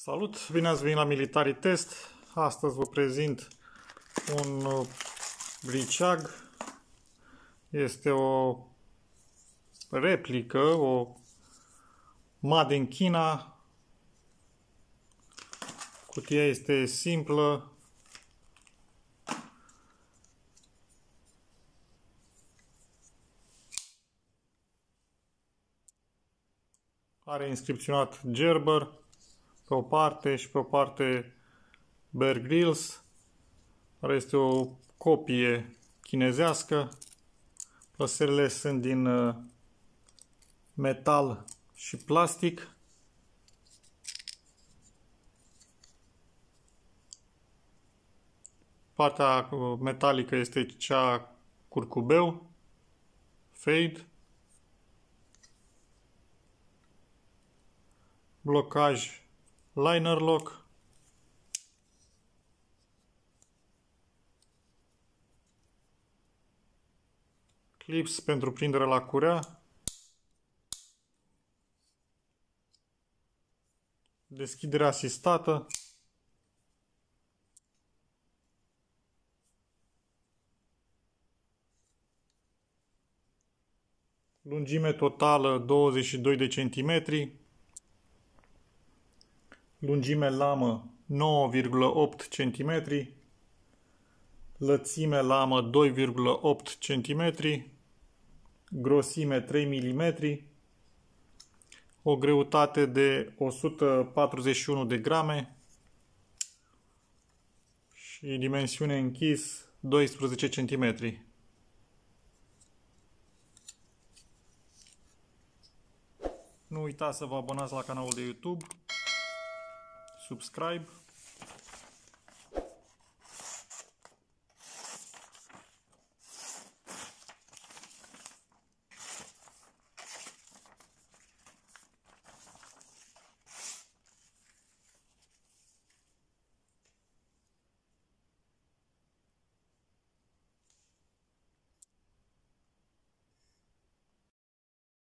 Salut! Bine ați venit la Military Test. Astăzi vă prezint un briceag. Este o replică, o Made in China. Cutia este simplă. Are inscripționat Gerber pe o parte și pe o parte Bear Grylls, care este o copie chinezească. Păsările sunt din metal și plastic. Partea metalică este cea curcubeu, fade. Blocaj liner lock. Clips pentru prindere la curea. Deschidere asistată. Lungime totală 22 de centimetri. Lungime lamă 9,8 cm, lățime lamă 2,8 cm, grosime 3 mm, o greutate de 141 de grame și dimensiune închis 12 cm. Nu uitați să vă abonați la canalul de YouTube. Subscribe.